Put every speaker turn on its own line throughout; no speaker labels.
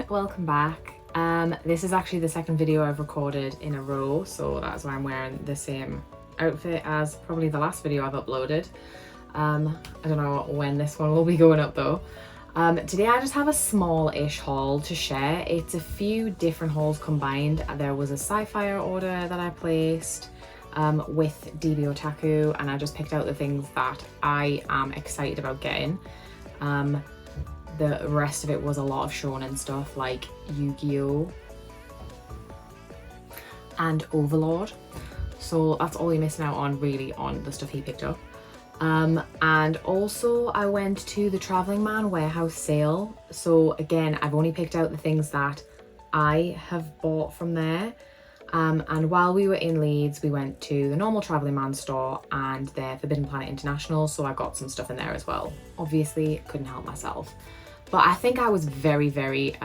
everyone, welcome back. This is actually the second video I've recorded in a row, so that's why I'm wearing the same outfit as probably the last video I've uploaded. I don't know when this one will be going up though. Today I just have a small-ish haul to share. It's a few different hauls combined. There was a Scifier order that I placed with DB Otaku, and I just picked out the things that I am excited about getting. The rest of it was a lot of shonen stuff like Yu-Gi-Oh! And Overlord. So that's all you're missing out on really on the stuff he picked up. And also I went to the Travelling Man warehouse sale. So again, I've only picked out the things that I have bought from there. And while we were in Leeds, we went to the normal Travelling Man store and their Forbidden Planet International, so I got some stuff in there as well. Obviously, couldn't help myself. But I think I was very, very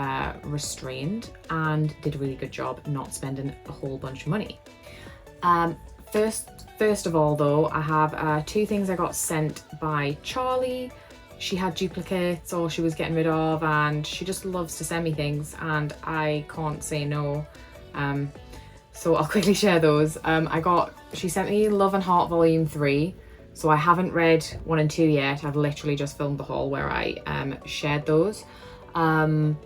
restrained and did a really good job not spending a whole bunch of money. First of all though, I have two things I got sent by Charlie. She had duplicates or she was getting rid of, and she just loves to send me things and I can't say no. So I'll quickly share those. She sent me Love and Heart Volume 3. So I haven't read 1 and 2 yet. I've literally just filmed the haul where I shared those. But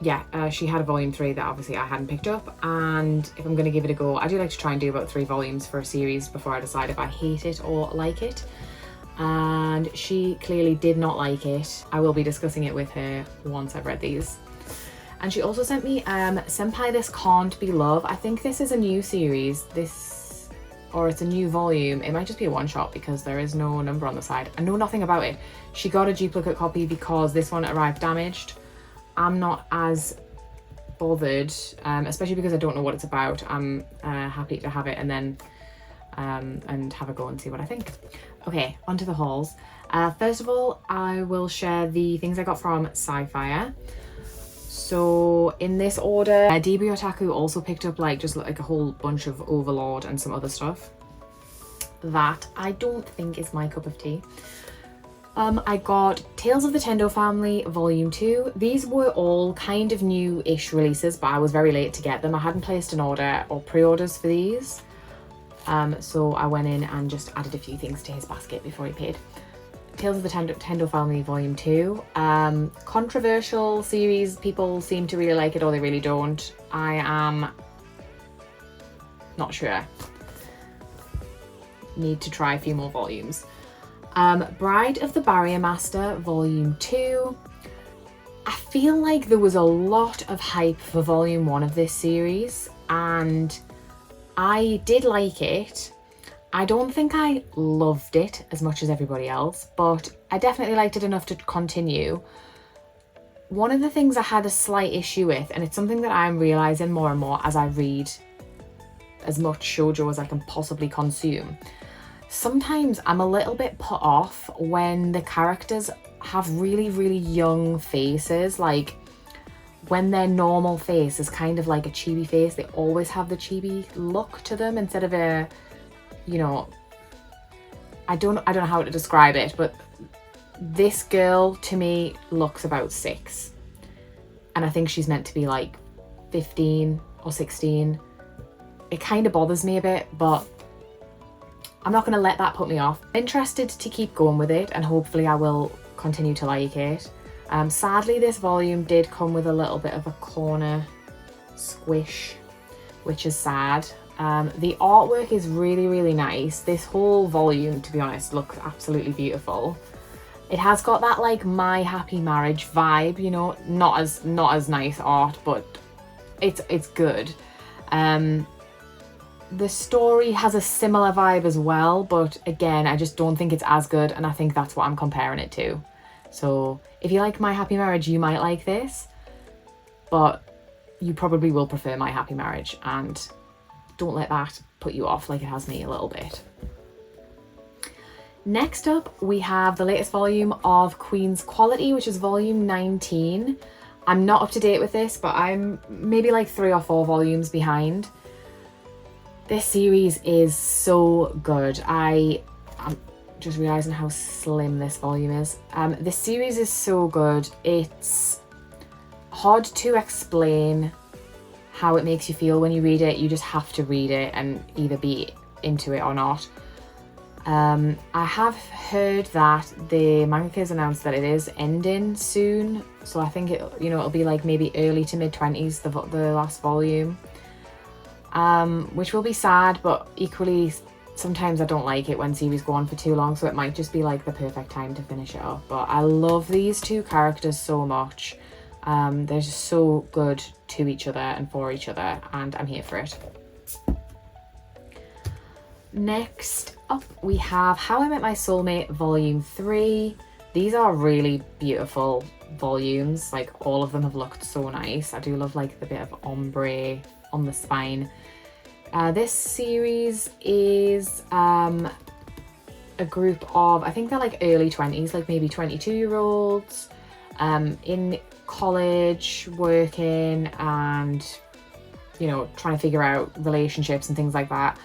yeah, she had a Volume 3 that obviously I hadn't picked up. And if I'm going to give it a go, I do like to try and do about 3 volumes for a series before I decide if I hate it or like it. And she clearly did not like it. I will be discussing it with her once I've read these. And she also sent me Senpai This Can't Be Love. I think this is a new series. Or it's a new volume. It might just be a one-shot because there is no number on the side. I know nothing about it. She got a duplicate copy because this one arrived damaged. I'm not as bothered, especially because I don't know what it's about. I'm happy to have it and then and have a go and see what I think. Okay, onto the hauls. First of all, I will share the things I got from Scifier. So in this order, DB Otaku also picked up just like a whole bunch of Overlord and some other stuff that I don't think is my cup of tea. I got Tales of the Tendo Family Volume 2. These were all kind of new-ish releases, but I was very late to get them. I hadn't placed an order or pre-orders for these. So I went in and just added a few things to his basket before he paid. Tales of the Tendo Family Volume 2. Controversial series. People seem to really like it or they really don't. I am not sure. Need to try a few more volumes. Bride of the Barrier Master Volume 2. I feel like there was a lot of hype for Volume 1 of this series and I did like it. I don't think I loved it as much as everybody else, but I definitely liked it enough to continue. One of the things I had a slight issue with, and it's something that I'm realising more and more as I read as much shoujo as I can possibly consume, sometimes I'm a little bit put off when the characters have really, really young faces. Like when their normal face is kind of like a chibi face, they always have the chibi look to them instead of a, you know, I don't know how to describe it, but this girl to me looks about 6 and I think she's meant to be like 15 or 16. It kind of bothers me a bit, but I'm not going to let that put me off. I'm interested to keep going with it and hopefully I will continue to like it. Sadly, this volume did come with a little bit of a corner squish, which is sad. The artwork is really, really nice. This whole volume, to be honest, looks absolutely beautiful. It has got that like My Happy Marriage vibe, you know, not as nice art, but it's good. The story has a similar vibe as well, but again, I just don't think it's as good, and I think that's what I'm comparing it to. So if you like My Happy Marriage, you might like this, but you probably will prefer My Happy Marriage, and don't let that put you off like it has me a little bit. Next up, we have the latest volume of Queen's Quality, which is volume 19. I'm not up to date with this, but I'm maybe like 3 or 4 volumes behind. This series is so good. I'm just realising how slim this volume is. This series is so good. It's hard to explain how it makes you feel when you read it. You just have to read it and either be into it or not. I have heard that the mangaka has announced that it is ending soon, so I think it'll be like maybe early to mid-20s, the last volume, which will be sad, but equally sometimes I don't like it when series go on for too long, so it might just be like the perfect time to finish it off. But I love these two characters so much. They're just so good to each other and for each other, and I'm here for it. Next up we have How I Met My Soulmate Volume 3. These are really beautiful volumes, like all of them have looked so nice. I do love like the bit of ombre on the spine. This series is a group of, I think they're like early 20s, like maybe 22-year-olds in college, working and, trying to figure out relationships and things like that.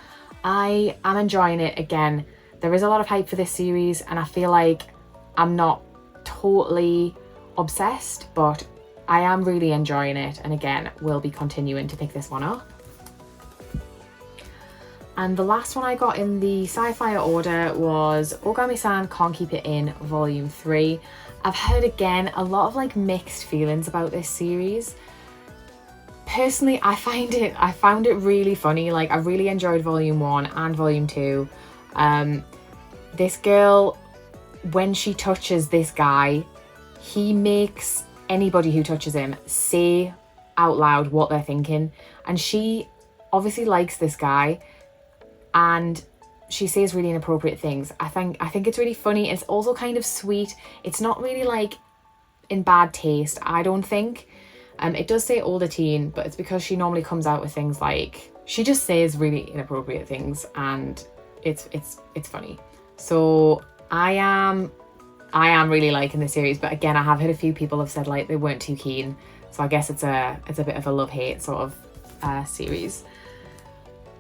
I am enjoying it. Again, there is a lot of hype for this series and I feel like I'm not totally obsessed, but I am really enjoying it, and again, we'll be continuing to pick this one up. And the last one I got in the Scifier order was Ogami-san Can't Keep It In Volume 3. I've heard again a lot of like mixed feelings about this series. Personally, I found it really funny. Like, I really enjoyed Volume 1 and Volume 2. This girl, when she touches this guy, he makes anybody who touches him say out loud what they're thinking. And she obviously likes this guy and she says really inappropriate things. I think it's really funny. It's also kind of sweet. It's not really like in bad taste, I don't think. It does say older teen, but it's because she normally comes out with things like, she just says really inappropriate things, and it's funny. So I am really liking the series, but again, I have heard a few people have said like they weren't too keen. So I guess it's a bit of a love-hate sort of series.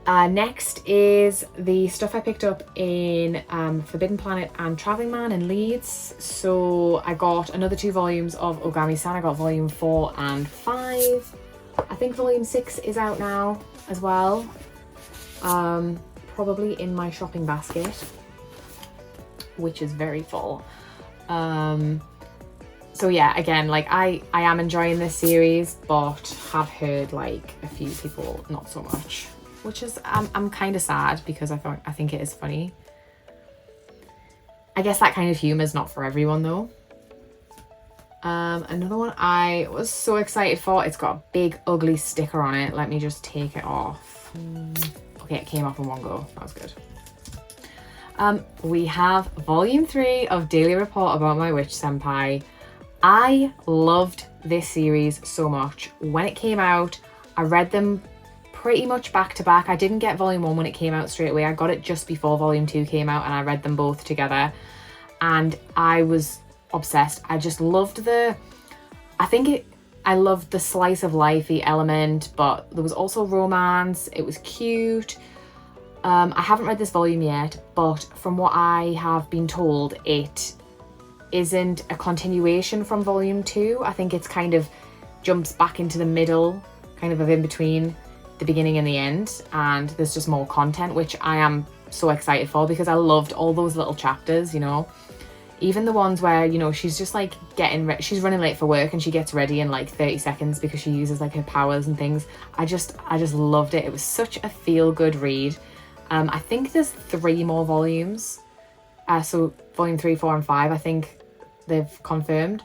Next is the stuff I picked up in Forbidden Planet and Traveling Man in Leeds. So I got another 2 volumes of Ogami-san. I got volume 4 and 5. I think volume 6 is out now as well. Probably in my shopping basket, which is very full. So yeah, again, like I am enjoying this series, but have heard like a few people not so much, which is I'm kind of sad because I think it is funny. I guess that kind of humor is not for everyone though. Another one I was so excited for. It's got a big ugly sticker on it. Let me just take it off. Okay, it came off in one go. That was good. We have volume 3 of Daily Report About My Witch Senpai. I loved this series so much. When it came out, I read them pretty much back to back. I didn't get volume 1 when it came out straight away. I got it just before volume 2 came out and I read them both together. And I was obsessed. I just loved I loved the slice of lifey element, but there was also romance. It was cute. I haven't read this volume yet, but from what I have been told, it isn't a continuation from volume 2. I think it's kind of jumps back into the middle, kind of in between the beginning and the end, and there's just more content, which I am so excited for because I loved all those little chapters, even the ones where, she's just like she's running late for work and she gets ready in like 30 seconds because she uses like her powers and things. I just loved it. It was such a feel-good read. I think there's 3 more volumes. So volume 3, 4 and 5, I think they've confirmed.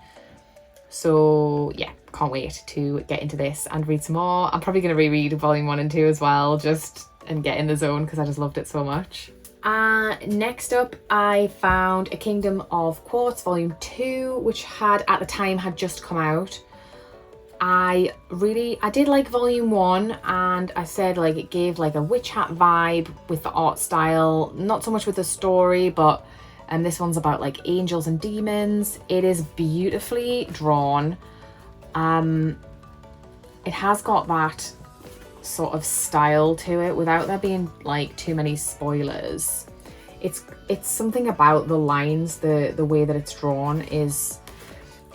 So yeah, can't wait to get into this and read some more. I'm probably going to reread volume 1 and 2 as well, and get in the zone because I just loved it so much. Next up, I found A Kingdom of Quartz volume 2, which at the time had just come out. I did like volume 1, and I said like it gave like a witch hat vibe with the art style, not so much with the story, but this one's about like angels and demons. It is beautifully drawn. It has got that sort of style to it without there being like too many spoilers. It's something about the lines, the way that it's drawn is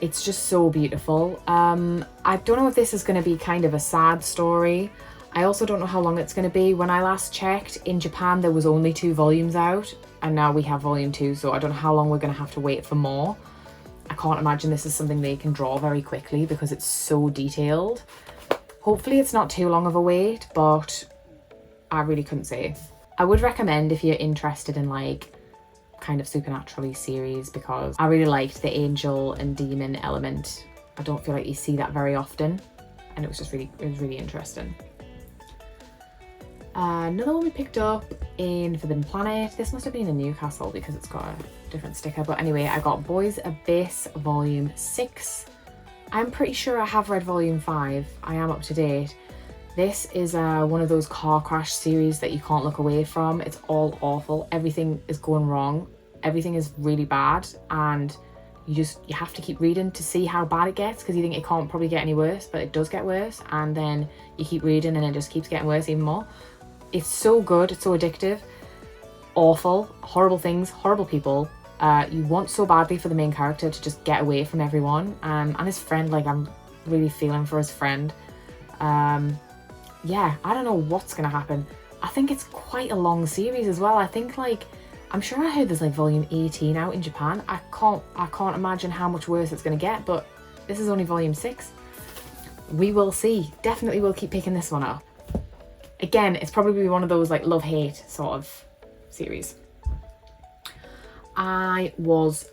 It's just so beautiful. I don't know if this is going to be kind of a sad story. I also don't know how long it's going to be. When I last checked, in Japan there was only 2 volumes out, and now we have volume 2, so I don't know how long we're going to have to wait for more. I can't imagine this is something they can draw very quickly because it's so detailed. Hopefully it's not too long of a wait, but I really couldn't say. I would recommend if you're interested in like kind of supernaturally series, because I really liked the angel and demon element. I don't feel like you see that very often, and it was really interesting. Another one we picked up in Forbidden Planet. This must have been in Newcastle because it's got a different sticker, but anyway, I got Boys Abyss Volume 6. I'm pretty sure I have read Volume 5. I am up to date. This is one of those car crash series that you can't look away from. It's all awful. Everything is going wrong. Everything is really bad, and you have to keep reading to see how bad it gets, because you think it can't probably get any worse, but it does get worse, and then you keep reading and it just keeps getting worse even more. It's so good. It's so addictive. Awful. Horrible things. Horrible people. You want so badly for the main character to just get away from everyone. And his friend, like, I'm really feeling for his friend. Yeah, I don't know what's gonna happen. I think it's quite a long series as well. I think, like, I'm sure I heard there's like volume 18 out in Japan. I can't imagine how much worse it's gonna get, but this is only volume 6. We will see. Definitely will keep picking this one up. Again, it's probably one of those like love-hate sort of series. I was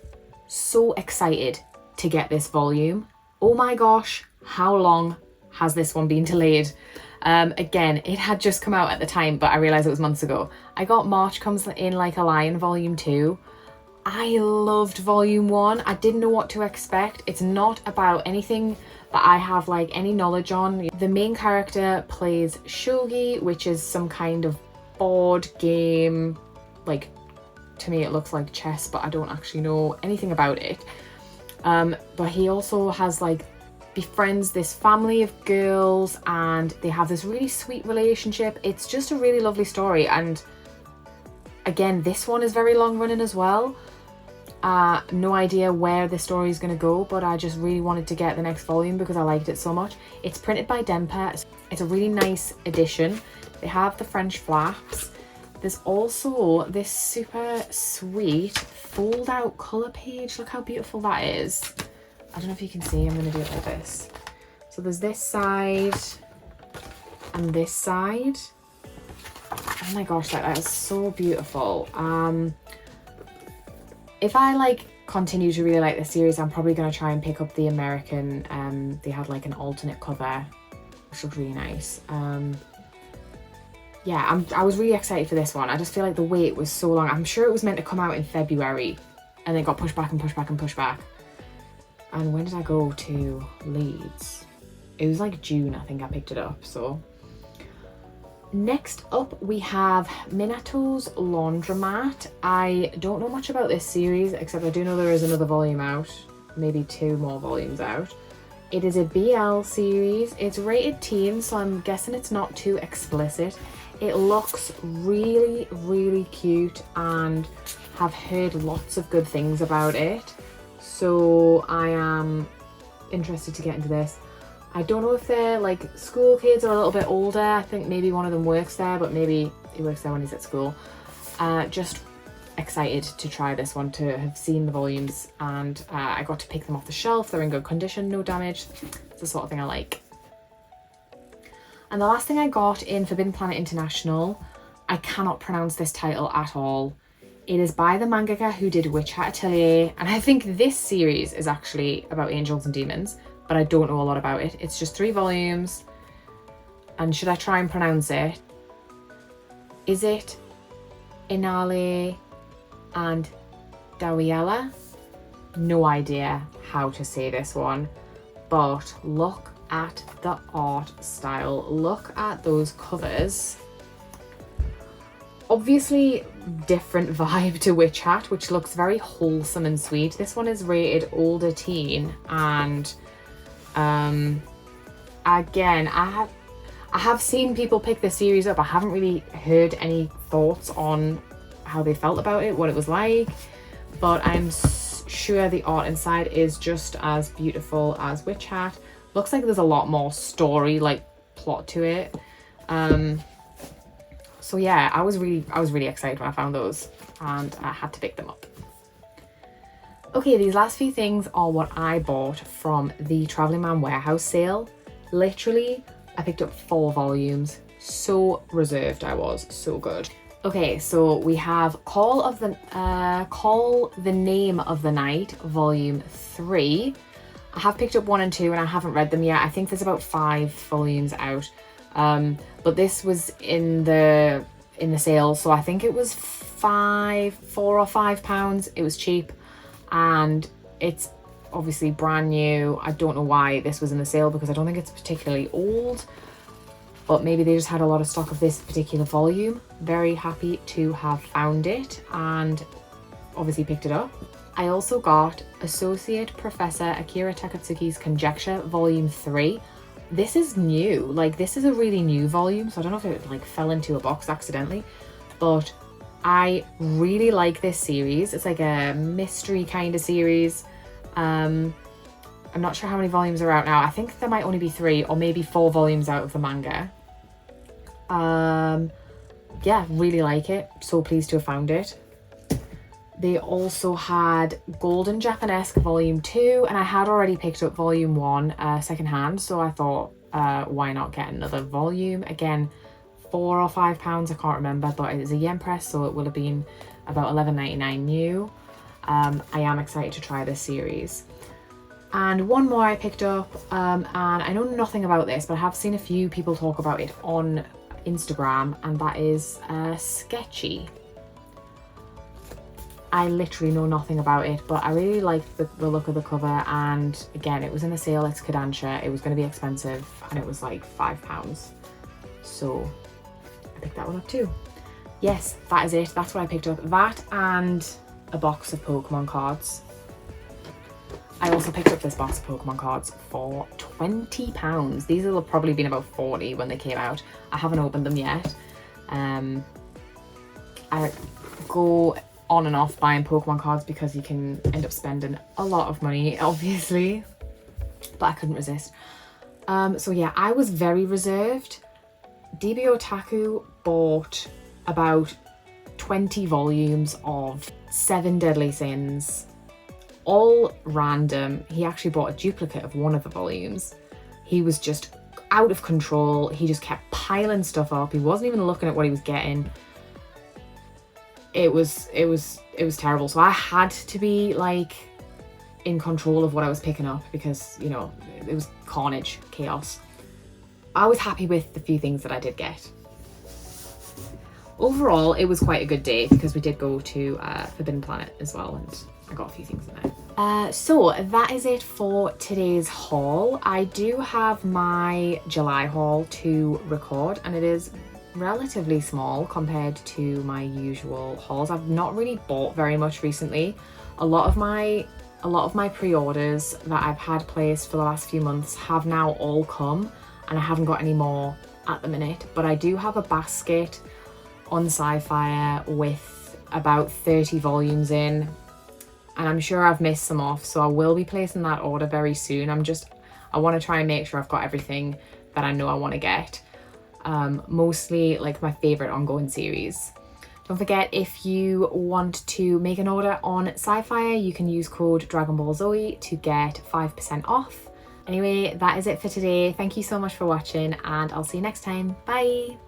so excited to get this volume. Oh my gosh, how long has this one been delayed? Again, it had just come out at the time, but I realised it was months ago. I got March Comes in Like a Lion Volume 2. I loved Volume 1. I didn't know what to expect. It's not about anything that I have like any knowledge on. The main character plays shogi, which is some kind of board game. Like, to me it looks like chess, but I don't actually know anything about it. But he also has like befriends this family of girls, and they have this really sweet relationship. It's just a really lovely story, and again, this one is very long running as well. No idea where the story is going to go, but I just really wanted to get the next volume because I liked it so much. It's printed by Dempa. It's a really nice edition. They have the French flaps. There's also this super sweet fold out colour page. Look how beautiful that is. I don't know if you can see. I'm going to do it like this. So there's this side and this side. Oh my gosh, that is so beautiful. If I like continue to really like the series, I'm probably going to try and pick up the American. They had like an alternate cover, which looked really nice. Yeah, I was really excited for this one. I just feel like the wait was so long. I'm sure it was meant to come out in February, and then got pushed back and pushed back and pushed back. And when did I go to Leeds? It was like June, I think I picked it up. So next up we have Minato's Laundromat. I don't know much about this series, except I do know there is another volume out, maybe 2 more volumes out. It is a BL series. It's rated teen, so I'm guessing it's not too explicit. It looks really, really cute, and have heard lots of good things about it. So I am interested to get into this. I don't know if they're like school kids or a little bit older. I think maybe one of them works there, but maybe he works there when he's at school. Just excited to try this one, to have seen the volumes, and I got to pick them off the shelf. They're in good condition, no damage. It's the sort of thing I like. And the last thing I got in Forbidden Planet International, I cannot pronounce this title at all. It is by the mangaka who did Witch Hat Atelier, and I think this series is actually about angels and demons, but I don't know a lot about it. It's just 3 volumes, and should I try and pronounce it? Is it Inale and Dawiala? No idea how to say this one, but look at the art style. Look at those covers. Obviously different vibe to Witch Hat, which looks very wholesome and sweet. This one is rated older teen, and again, I have seen people pick this series up. I haven't really heard any thoughts on how they felt about it, what it was like, but I'm sure the art inside is just as beautiful as Witch Hat. Looks like there's a lot more story, like plot to it. So yeah, I was really excited when I found those, and I had to pick them up. Okay, these last few things are what I bought from the Travelling Man Warehouse sale. Literally, I picked up 4 volumes. So reserved I was, so good. Okay, so we have Call the Name of the Night, Volume 3. I have picked up 1 and 2 and I haven't read them yet. I think there's about 5 volumes out. But this was in the sale, so I think it was £4 or £5. It was cheap, and it's obviously brand new. I don't know why this was in the sale because I don't think it's particularly old, but maybe they just had a lot of stock of this particular volume. Very happy to have found it and obviously picked it up. I also got Associate Professor Akira Takatsuki's Conjecture Volume 3. This is new, like this is a really new volume, so I don't know if it like fell into a box accidentally, but I really like this series. It's like a mystery kind of series. I'm not sure how many volumes are out now. I think there might only be 3 or maybe 4 volumes out of the manga. Yeah, really like it. So pleased to have found it. They also had Golden Japanesque Volume 2, and I had already picked up Volume 1 secondhand, so I thought, why not get another volume? Again, £4 or £5, I can't remember, but it is a yen press, so it would have been about £11.99 new. I am excited to try this series. And one more I picked up, and I know nothing about this, but I have seen a few people talk about it on Instagram, and that is Sketchy. I literally know nothing about it, but I really liked the look of the cover, and again, it was in a sale. It's Kodansha. It was going to be expensive, and it was like £5. So I picked that one up too. Yes, that is it. That's what I picked up. That and a box of Pokemon cards. I also picked up this box of Pokemon cards for £20. These will have probably been about 40 when they came out. I haven't opened them yet. I go on and off buying Pokemon cards because you can end up spending a lot of money, obviously, but I couldn't resist. So yeah, I was very reserved. DB Otaku bought about 20 volumes of 7 Deadly Sins, all random. He actually bought a duplicate of one of the volumes. He was just out of control. He just kept piling stuff up. He wasn't even looking at what he was getting. It was terrible. So I had to be like in control of what I was picking up because, you know, it was carnage, chaos. I was happy with the few things that I did get. Overall, it was quite a good day because we did go to Forbidden Planet as well, and I got a few things in there. So that is it for today's haul. I do have my July haul to record, and it is relatively small compared to my usual hauls. I've not really bought very much recently. A lot of my pre-orders that I've had placed for the last few months have now all come, and I haven't got any more at the minute, but I do have a basket on Scifier with about 30 volumes in, and I'm sure I've missed some off, so I will be placing that order very soon. I want to try and make sure I've got everything that I know I want to get. Mostly like my favorite ongoing series. Don't forget, if you want to make an order on Scifier, you can use code DragonBallZoe to get 5% off. Anyway, that is it for today. Thank you so much for watching, and I'll see you next time. Bye!